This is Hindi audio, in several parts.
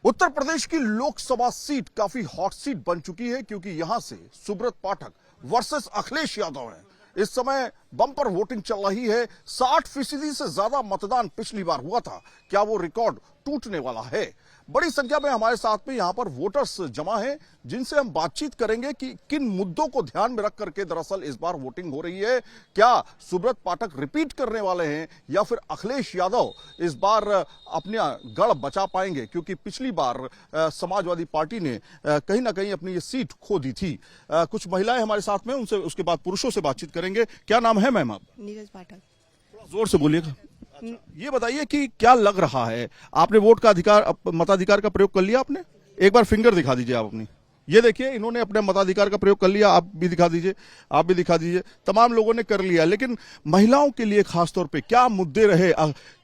उत्तर प्रदेश की लोकसभा सीट काफी हॉट सीट बन चुकी है क्योंकि यहां से सुब्रत पाठक वर्सेस अखिलेश यादव हैं। इस समय बम्पर वोटिंग चल रही है। 60% से ज्यादा मतदान पिछली बार हुआ था। क्या वो रिकॉर्ड टूटने वाला है? बड़ी संख्या में हमारे साथ में यहां पर वोटर्स जमा हैं, जिनसे हम बातचीत करेंगे कि किन मुद्दों को ध्यान में रख करके दरअसल इस बार वोटिंग हो रही है। क्या सुब्रत पाठक रिपीट करने वाले हैं या फिर अखिलेश यादव इस बार अपना गढ़ बचा पाएंगे, क्योंकि पिछली बार समाजवादी पार्टी ने कहीं ना कहीं अपनी ये सीट खो दी थी। कुछ महिलाएं हमारे साथ में, उनसे उसके बाद पुरुषों से बातचीत करेंगे। क्या नाम है मैम आप? नीरज पाठक। थोड़ा जोर से बोलिएगा। अच्छा, ये बताइए कि क्या लग रहा है, आपने वोट का अधिकार, मताधिकार का प्रयोग कर लिया आपने? एक बार फिंगर दिखा दीजिए आप अपनी। ये देखिए, इन्होंने अपने मताधिकार का प्रयोग कर लिया। आप भी दिखा दीजिए, आप भी दिखा दीजिए। तमाम लोगों ने कर लिया, लेकिन महिलाओं के लिए खासतौर पे क्या मुद्दे रहे?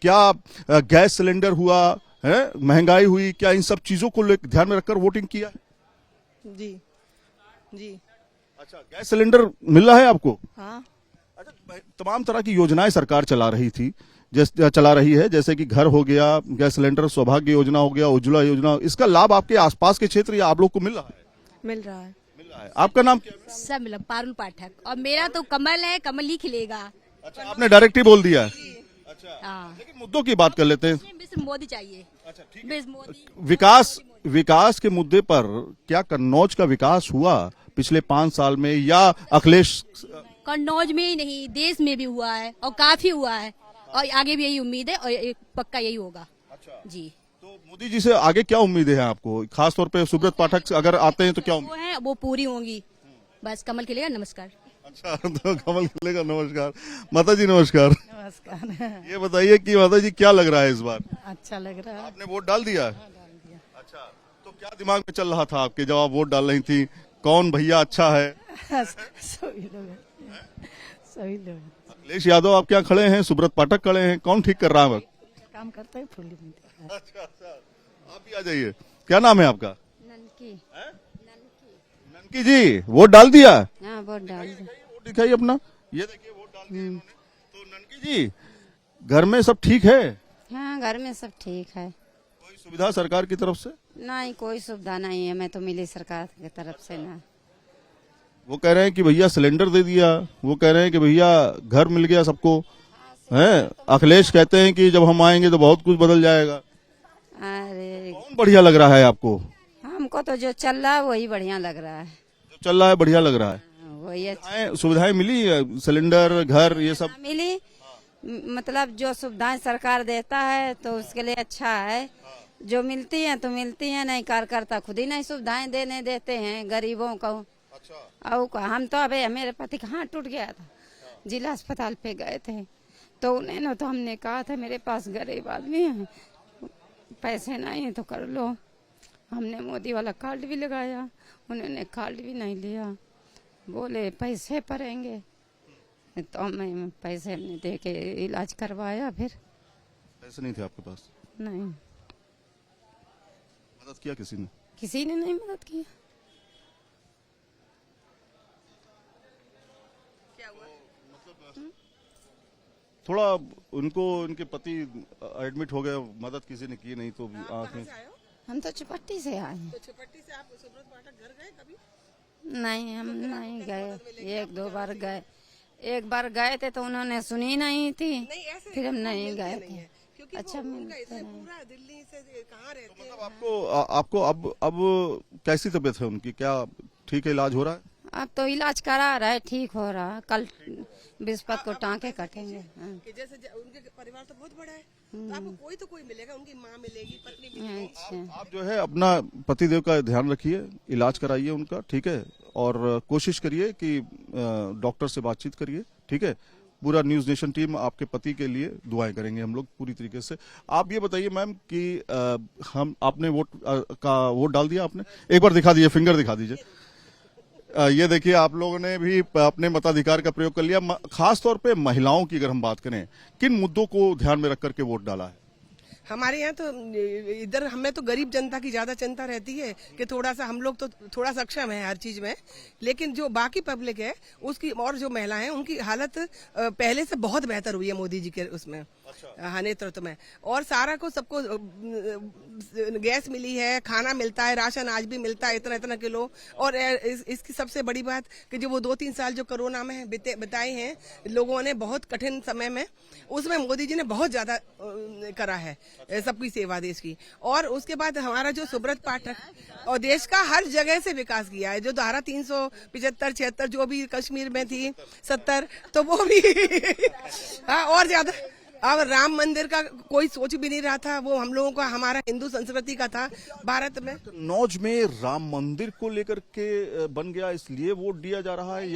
क्या गैस सिलेंडर हुआ है, महंगाई हुई, क्या इन सब चीजों को ध्यान में रखकर वोटिंग किया? जी जी। अच्छा, गैस सिलेंडर मिल रहा है आपको? हाँ। अच्छा, तमाम तरह की योजनाएं सरकार चला रही थी, चला रही है, जैसे कि घर हो गया, गैस सिलेंडर, सौभाग्य योजना हो गया, उज्ज्वला योजना। इसका लाभ आपके आसपास के क्षेत्र या आप लोग को मिल रहा है? मिल रहा है। मिल रहा है। आपका नाम क्या है? सब मिला पारुल पाठक। और मेरा तो कमल है, कमल ही खिलेगा। अच्छा, आपने डायरेक्ट ही बोल दिया है। अच्छा, हाँ। लेकिन मुद्दों की बात कर लेते हैं। सिर्फ मोदी चाहिए। अच्छा, ठीक है। बस मोदी। विकास के मुद्दे पर क्या कन्नौज का विकास हुआ पिछले 5 साल में, या अखिलेश? कन्नौज में ही नहीं, देश में भी हुआ है और काफी हुआ है, और आगे भी यही उम्मीद है और पक्का यही होगा। अच्छा जी। तो मोदी जी से आगे क्या उम्मीदें हैं आपको, खासतौर पे सुब्रत पाठक अगर आते हैं तो क्या वो है वो पूरी होंगी। बस कमल खिलेगा। नमस्कार। अच्छा, तो कमल खिलेगा। नमस्कार माता जी। नमस्कार। नमस्कार। ये बताइए कि माता जी क्या लग रहा है इस बार? अच्छा लग रहा है। आपने वोट डाल दिया? अच्छा, तो क्या दिमाग में चल रहा था आपके जब आप वोट डाल रही थी? कौन भैया अच्छा है? सभी लोग सभी लोग। अखिलेश यादव आप क्या खड़े हैं, सुब्रत पाठक खड़े हैं, कौन ठीक कर रहा है? काम करता है फुल्ली। अच्छा, आप भी आ जाइए। क्या नाम है आपका? ननकी। ननकी जी, वोट डाल दिया? हाँ, वोट डाल दिया। वोट दिखाइए अपना। ये देखिए, वोट डाल दिया इन्होंने। तो ननकी जी, घर में सब ठीक है? हाँ, घर में सब ठीक है। कोई सुविधा सरकार की तरफ से? नहीं, कोई सुविधा नहीं है। मैं तो मिली सरकार की तरफ से ना। वो कह रहे हैं कि भैया सिलेंडर दे दिया, वो कह रहे हैं कि भैया घर मिल गया सबको, हैं? अखिलेश कहते हैं कि जब हम आएंगे तो बहुत कुछ बदल जाएगा। अरे, कौन बढ़िया लग रहा है आपको? हमको तो जो चल रहा है वही बढ़िया लग रहा है। जो चल रहा है बढ़िया लग रहा है। वही अच्छा सुविधाएं मिली, सिलेंडर, घर, ये सब मिली। मतलब जो सुविधाएं सरकार देता है तो उसके लिए अच्छा है। जो मिलती है तो मिलती है, नहीं कार्यकर्ता खुद ही नहीं सुविधाएं देने देते हैं गरीबों को। और हम तो अबे मेरे पति का हाथ टूट गया था, जिला अस्पताल पे गए थे, तो उन्हें ना तो हमने कहा था मेरे पास गरीब आदमी है, पैसे नहीं है तो कर लो। हमने मोदी वाला कार्ड भी लगाया, उन्होंने कार्ड भी नहीं लिया, बोले पैसे पड़ेंगे। तो मैं पैसे दे के इलाज करवाया। फिर पैसे नहीं थे आपके पास? नहीं, मदद किया किसी ने? किसी ने नहीं मदद किया। थोड़ा उनको, उनके पति एडमिट हो गए, मदद किसी ने की नहीं, तो आंख में। हम तो चुपट्टी से आए हैं। तो चुपट्टी से आप सुब्रत पाठक घर गए कभी? नहीं, हम नहीं गए। एक दो बार गए, एक बार गए थे तो उन्होंने सुनी नहीं थी। नहीं, ऐसे फिर हम नहीं गए नहीं है, थे। क्योंकि अच्छा, वो उनका मिलते ऐसे नहीं। पूरा दिल्ली से कहाँ रहते हैं। आपको अब कैसी तबीयत है उनकी? क्या ठीक है, इलाज हो रहा है? अब तो इलाज करा रहा है, ठीक हो रहा है। कल बृहस्पति को टाँके कटेंगे। हाँ। कि जैसे उनके परिवार तो बहुत बड़ा है, तो आपको कोई तो कोई मिलेगा, उनकी माँ मिलेगी, पत्नी मिलेगी। अच्छा, आप जो है अपना पतिदेव का ध्यान रखिए, इलाज कराइए उनका, ठीक है? और कोशिश करिए कि डॉक्टर से बातचीत करिए, ठीक है? पूरा न्यूज नेशन टीम आपके पति के लिए दुआएं करेंगे हम लोग पूरी तरीके से। आप ये बताइए मैम कि हम आपने वोट डाल दिया आपने? एक बार दिखा दीजिए, फिंगर दिखा दीजिए। ये देखिए, आप लोगों ने भी अपने मताधिकार का प्रयोग कर लिया। खास तौर पे महिलाओं की अगर हम बात करें, किन मुद्दों को ध्यान में रख करके वोट डाला है? हमारे यहाँ तो इधर हमें तो गरीब जनता की ज्यादा चिंता रहती है कि थोड़ा सा हम लोग तो थोड़ा सक्षम है हर चीज में, लेकिन जो बाकी पब्लिक है उसकी और जो महिलाएं हैं उनकी हालत पहले से बहुत बेहतर हुई है मोदी जी के उसमें हाँ नेतृत्व में। और सारा को सबको गैस मिली है, खाना मिलता है, राशन आज भी मिलता है इतना इतना किलो। और इसकी सबसे बड़ी बात कि जो वो 2-3 साल जो कोरोना में बिताए हैं लोगों ने बहुत कठिन समय में, उसमें मोदी जी ने बहुत ज्यादा करा है सबकी सेवा देश की। और उसके बाद हमारा जो सुब्रत पाठक और देश का हर जगह से विकास किया है, जो धारा 375-76 जो भी कश्मीर में थी 70 तो वो भी हाँ और ज्यादा। अब राम मंदिर का कोई सोच भी नहीं रहा था, वो हम लोगों का हमारा हिंदू संस्कृति का था भारत में। कन्नौज में राम मंदिर को लेकर के बन गया इसलिए वोट दिया जा रहा है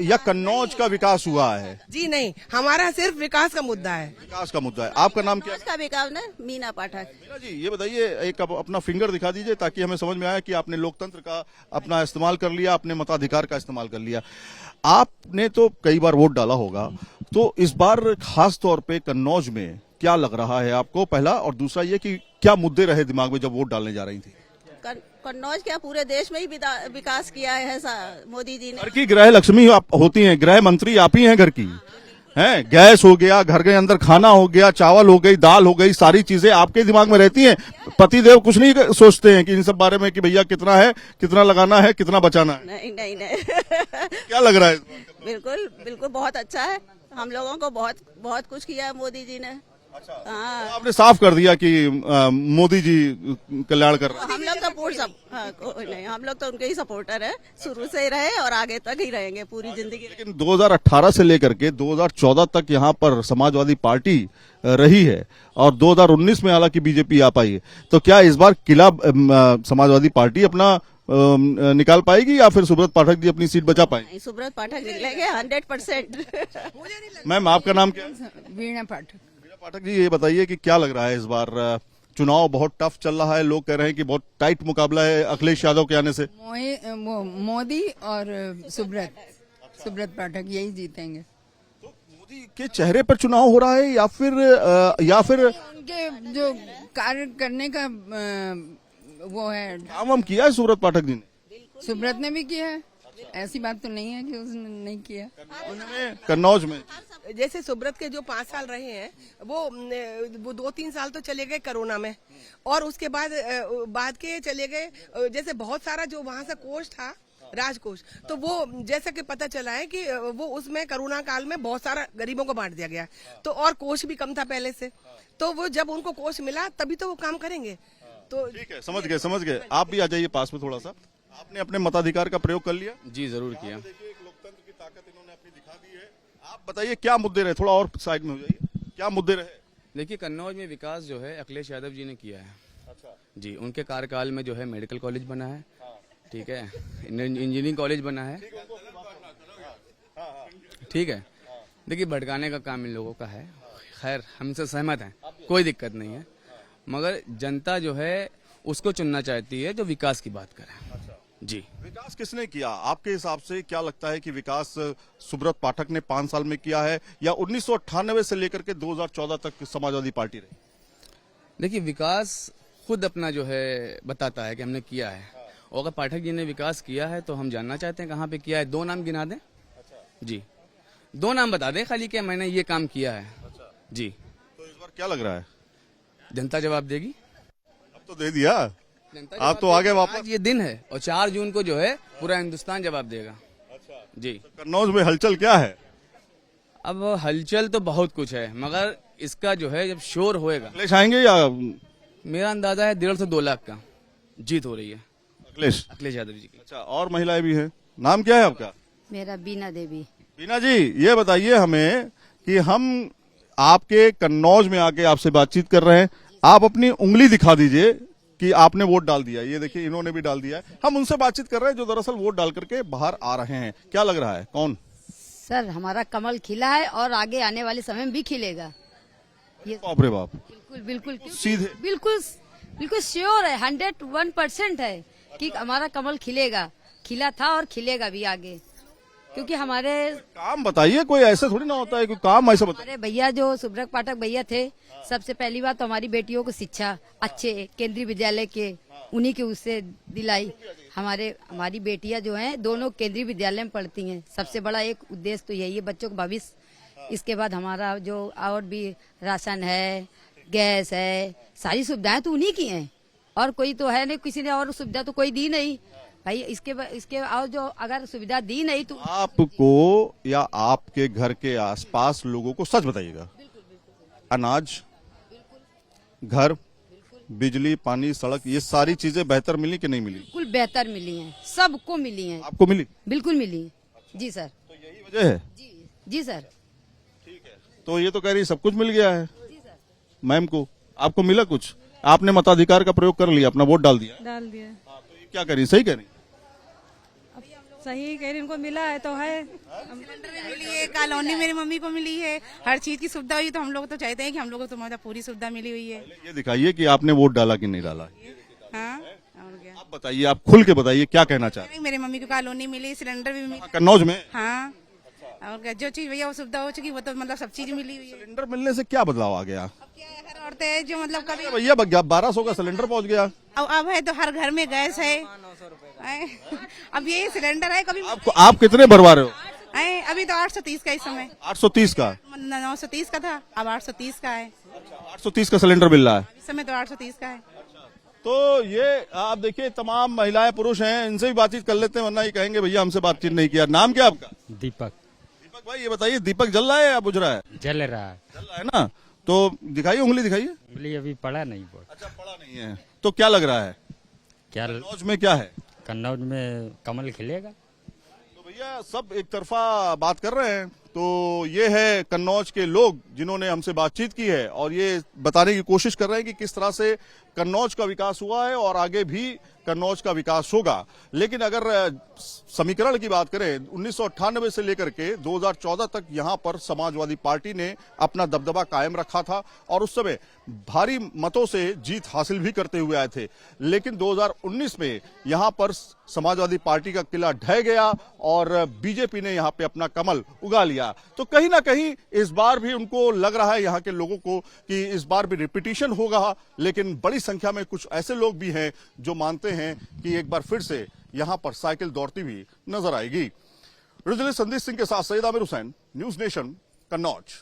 या कन्नौज का विकास हुआ है? जी नहीं, हमारा सिर्फ विकास का मुद्दा है। विकास का मुद्दा है। आपका नाम क्या है? का विकास ने मीना पाठक। मीना जी ये बताइए, एक अपना फिंगर दिखा दीजिए ताकि हमें समझ में आए कि आपने लोकतंत्र का अपना इस्तेमाल कर लिया, अपने मताधिकार का इस्तेमाल कर लिया। आपने तो कई बार वोट डाला होगा, तो इस बार खास तौर पे कन्नौज में क्या लग रहा है आपको? पहला, और दूसरा ये कि क्या मुद्दे रहे दिमाग में जब वोट डालने जा रही थी? कन्नौज क्या पूरे देश में ही विकास किया है मोदी जी ने। घर की गृह लक्ष्मी आप होती हैं, गृह मंत्री आप ही हैं घर की, हैं? गैस हो गया, घर के अंदर खाना हो गया, चावल हो गई, दाल हो गई, सारी चीजें आपके दिमाग में रहती हैं। पतिदेव कुछ नहीं सोचते हैं कि इन सब बारे में कि भैया कितना है, कितना लगाना है, कितना बचाना है? नहीं नहीं नहीं क्या लग रहा है? बिल्कुल बिल्कुल बहुत अच्छा है, हम लोगों को बहुत बहुत कुछ किया है मोदी जी ने। हाँ, आपने साफ कर दिया कि मोदी जी कल्याण कर रहे हैं। हम लोग तो पूर्ण कोई नहीं, हम लोग तो उनके ही सपोर्टर है, शुरू से ही रहे और आगे तक ही रहेंगे पूरी जिंदगी। लेकिन 2018 से लेकर के 2014 तक यहाँ पर समाजवादी पार्टी रही है और 2019 में हालांकि बीजेपी आ पाई है, तो क्या इस बार किला समाजवादी पार्टी अपना निकाल पाएगी या फिर सुब्रत पाठक जी अपनी सीट बचा पाएंगे? सुब्रत पाठक निकलेंगे 100%। मैम आपका नाम क्या है? वीणा पाठक। वीणा पाठक जी ये बताइए कि क्या लग रहा है इस बार चुनाव बहुत टफ चल रहा है, लोग कह रहे हैं कि बहुत टाइट मुकाबला है अखिलेश यादव के आने से। मोदी और सुब्रत पाठक यही जीतेंगे। तो मोदी के चेहरे पर चुनाव हो रहा है या फिर उनके जो कार्य करने का वो है, काम हम किया है सुब्रत पाठक जी ने? सुब्रत ने भी किया है, ऐसी बात तो नहीं है कि उसने नहीं किया। उन्होंने कन्नौज में जैसे सुब्रत के जो 5 साल रहे हैं वो 2-3 साल तो चले गए कोरोना में, और उसके बाद के चले गए जैसे बहुत सारा जो वहां से कोष था राजकोष, तो वो जैसा कि पता चला है कि वो उसमें कोरोना काल में बहुत सारा गरीबों को बांट दिया गया, तो और कोष भी कम था पहले से, तो वो जब उनको कोष मिला तभी तो वो काम करेंगे। तो ठीक है, समझ गए। आप भी आ जाइए पास में थोड़ा सा। आपने अपने मताधिकार का प्रयोग कर लिया? जी जरूर किया। देखिए एक लोकतंत्र की ताकत इन्होंने अपनी दिखा दी है। आप बताइए क्या मुद्दे रहे, थोड़ा और साइड में हो जाइए, क्या मुद्दे रहे? देखिए कन्नौज में विकास जो है अखिलेश यादव जी ने किया है। अच्छा जी, उनके कार्यकाल में जो है मेडिकल कॉलेज बना है, ठीक है, इंजीनियरिंग कॉलेज बना है, ठीक है। देखिए भटकाने का काम इन लोगों का है, खैर हमसे सहमत हैं, कोई दिक्कत नहीं है, मगर जनता जो है उसको चुनना चाहती है जो विकास की बात करे। जी, विकास किसने किया आपके हिसाब से? क्या लगता है कि विकास सुब्रत पाठक ने 5 साल में किया है या 1998 से लेकर के 2014 तक समाजवादी पार्टी रही? देखिए विकास खुद अपना जो है बताता है कि हमने किया है, और अगर पाठक जी ने विकास किया है तो हम जानना चाहते हैं कहाँ पे किया है। 2 नाम गिना दें? जी, 2 नाम बता दें खाली कि मैंने ये काम किया है। जी, तो इस बार क्या लग रहा है? जनता जवाब देगी। अब तो दे दिया, जनता आप तो आगे वापस। आज ये दिन है और 4 जून को जो है पूरा हिंदुस्तान जवाब देगा। जी, कन्नौज में हलचल क्या है? अब हलचल तो बहुत कुछ है, मगर इसका जो है जब शोर होएगा, अखिलेश आएंगे या मेरा अंदाजा है 1.5 से 2 लाख का जीत हो रही है अखिलेश यादव जी की। अच्छा, और महिलाएं भी हैं। नाम क्या है आपका? मेरा बीना देवी। बीना जी ये बताइए हमें कि हम आपके कन्नौज में आके आपसे बातचीत कर रहे हैं, आप अपनी उंगली दिखा दीजिए कि आपने वोट डाल दिया। ये देखिए इन्होंने भी डाल दिया है। हम उनसे बातचीत कर रहे हैं जो दरअसल वोट डाल करके बाहर आ रहे हैं। क्या लग रहा है, कौन? सर हमारा कमल खिला है और आगे आने वाले समय में भी खिलेगा। ये बाप रे बाप, बिल्कुल बिल्कुल सीधे बिल्कुल बिल्कुल श्योर है, 101% है कि हमारा कमल खिलेगा, खिला था और खिलेगा भी आगे। क्योंकि हमारे काम बताइए, कोई ऐसे थोड़ी ना होता है, कोई काम ऐसा बताइए। हमारे भैया जो सुब्रत पाठक भैया थे, सबसे पहली बात तो हमारी बेटियों को शिक्षा अच्छे केंद्रीय विद्यालय के उन्हीं के उससे दिलाई। हमारी बेटियां जो हैं दोनों केंद्रीय विद्यालय में पढ़ती हैं। सबसे बड़ा एक उद्देश्य तो यही है बच्चों का भविष्य। इसके बाद हमारा जो और भी राशन है, गैस है, सारी सुविधाएं तो उन्हीं की हैं और कोई तो है नहीं, किसी ने और सुविधा तो कोई दी नहीं भाई। इसके और जो अगर सुविधा दी नहीं तो आपको या आपके घर के आसपास लोगों को सच बताइएगा, अनाज, घर, बिजली, पानी, सड़क, ये सारी चीजें बेहतर मिली कि नहीं मिली? बिल्कुल बेहतर मिली हैं, सबको मिली हैं, आपको मिली? बिल्कुल मिली हैं। जी सर। तो यही वजह है। जी सर। तो ये तो कह रही सब कुछ मिल गया है मैम को, आपको मिला कुछ? आपने मताधिकार का प्रयोग कर लिया, अपना वोट डाल दिया। तो ये क्या करी, सही कह रही? सही कह रही, इनको मिला है तो है। मिली है, कॉलोनी मेरी मम्मी को मिली है, हर चीज की सुविधा हुई। तो हम लोग तो चाहते हैं कि हम लोग को तो मतलब पूरी सुविधा मिली हुई है। ये दिखाइए कि आपने वोट डाला कि नहीं डाला। हाँ, और क्या। आप बताइए, आप खुल के बताइए क्या कहना चाह रहे हैं। मेरी मम्मी को कॉलोनी मिली, सिलेंडर भी मिला। कन्नौज में हाँ, और क्या, जो चीज भैया वो सुविधा हो चुकी वो तो मतलब सब चीज मिली हुई है। सिलेंडर मिलने से क्या बदलाव आ गया? अब क्या है, हर औरतें हैं जो मतलब कभी भैया 1200 का सिलेंडर पहुंच गया। अब है तो हर घर में गैस है। अब ये सिलेंडर है, कभी आप कितने भरवा रहे हो? अभी तो 830 का इस समय, 830 का? 930 का था, अब 830 का है। 830 का सिलेंडर मिल रहा है इस समय तो 830 का है। तो ये आप देखिए, तमाम महिलाएं पुरुष हैं, इनसे भी बातचीत कर लेते हैं, वरना ये कहेंगे भैया हमसे बातचीत नहीं किया। नाम क्या आपका? दीपक। दीपक भाई, ये बताइए, दीपक जल रहा है या बुझ रहा है? जल रहा है। जल रहा है ना, तो दिखाइए, उंगली दिखाइए। उंगली अभी पड़ा नहीं बोल। अच्छा, पड़ा नहीं है, तो क्या लग रहा है? क्या कन्नौज में क्या है? कन्नौज में कमल खिलेगा। तो भैया सब एक तरफा बात कर रहे हैं। तो ये है कन्नौज के लोग जिन्होंने हमसे बातचीत की है और ये बताने की कोशिश कर रहे हैं कि किस तरह से कन्नौज का विकास हुआ है और आगे भी कन्नौज का विकास होगा। लेकिन अगर समीकरण की बात करें, 1998 से लेकर के 2014 तक यहां पर समाजवादी पार्टी ने अपना दबदबा कायम रखा था और उस समय भारी मतों से जीत हासिल भी करते हुए आए थे। लेकिन 2019 में यहां पर समाजवादी पार्टी का किला ढह गया और बीजेपी ने यहां पे अपना कमल उगा लिया। तो कहीं ना कहीं इस बार भी उनको लग रहा है, यहां के लोगों को, कि इस बार भी रिपीटिशन होगा। लेकिन बड़ी संख्या में कुछ ऐसे लोग भी हैं जो मानते हैं कि एक बार फिर से यहां पर साइकिल दौड़ती हुई नजर आएगी। जर्नलिस्ट संदीप सिंह के साथ सैयद आमिर हुसैन, न्यूज नेशन, कन्नौज।